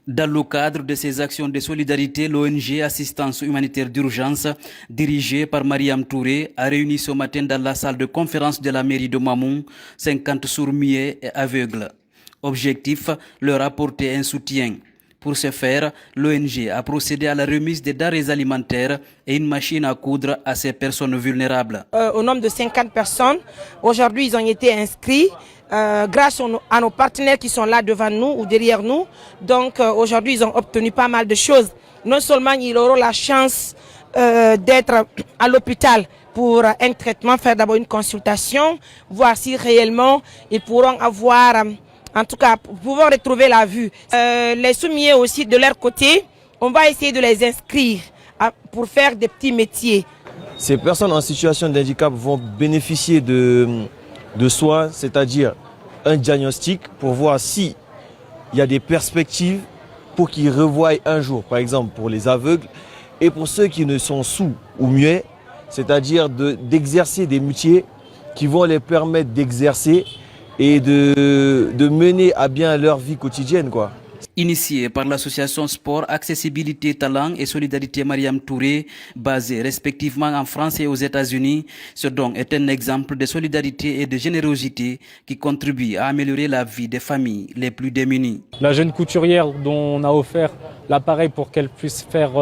Dans le cadre de ces actions de solidarité, l'ONG Assistance humanitaire d'urgence, dirigée par Mariam Touré, a réuni ce matin dans la salle de conférence de la mairie de Mamoun 50 sourds-muets et aveugles. Objectif, leur apporter un soutien. Pour ce faire, l'ONG a procédé à la remise des denrées alimentaires et une machine à coudre à ces personnes vulnérables. Au nombre de 50 personnes, aujourd'hui ils ont été inscrits grâce à nos partenaires qui sont là devant nous ou derrière nous. Donc aujourd'hui ils ont obtenu pas mal de choses. Non seulement ils auront la chance d'être à l'hôpital pour un traitement, faire d'abord une consultation, voir si réellement ils pourront avoir... En tout cas, pouvons retrouver la vue. Les soumis aussi, de leur côté, on va essayer de les inscrire pour faire des petits métiers. Ces personnes en situation de handicap vont bénéficier de soins, c'est-à-dire un diagnostic pour voir s'il y a des perspectives pour qu'ils revoient un jour, par exemple pour les aveugles, et pour ceux qui ne sont sourds ou muets, c'est-à-dire d'exercer des métiers qui vont les permettre d'exercer et de mener à bien leur vie quotidienne, quoi. Initié par l'association Sport, Accessibilité, Talent et Solidarité Mariam Touré, basée respectivement en France et aux États-Unis, ce don est un exemple de solidarité et de générosité qui contribue à améliorer la vie des familles les plus démunies. La jeune couturière dont on a offert l'appareil pour qu'elle puisse faire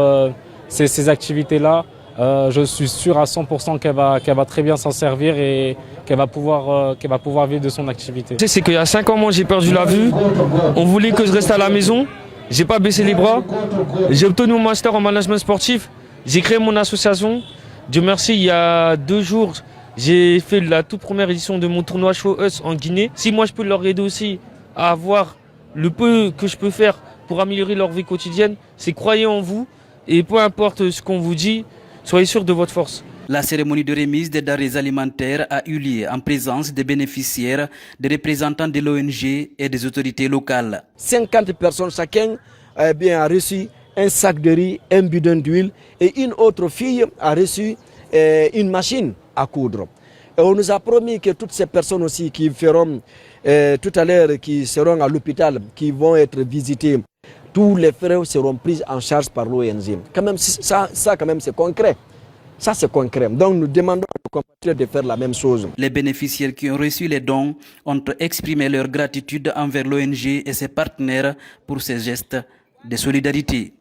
ces activités-là, je suis sûr à 100% qu'elle va très bien s'en servir et qu'elle va pouvoir vivre de son activité. C'est qu'il y a 5 ans, moi j'ai perdu la vue. On voulait que je reste à la maison. J'ai pas baissé les bras. J'ai obtenu mon master en management sportif. J'ai créé mon association. Dieu merci, il y a 2 jours, j'ai fait la toute première édition de mon tournoi Show Us en Guinée. Si moi je peux leur aider aussi à avoir le peu que je peux faire pour améliorer leur vie quotidienne, c'est croyez en vous et peu importe ce qu'on vous dit, soyez sûr de votre force. La cérémonie de remise des denrées alimentaires a eu lieu en présence des bénéficiaires, des représentants de l'ONG et des autorités locales. 50 personnes chacun a reçu un sac de riz, un bidon d'huile et une autre fille a reçu une machine à coudre. Et on nous a promis que toutes ces personnes aussi qui feront tout à l'heure, qui seront à l'hôpital, qui vont être visitées, tous les frais seront pris en charge par l'ONG. Quand même, ça quand même c'est concret. Ça, c'est concret. Donc, nous demandons à nos compatriotes de faire la même chose. Les bénéficiaires qui ont reçu les dons ont exprimé leur gratitude envers l'ONG et ses partenaires pour ces gestes de solidarité.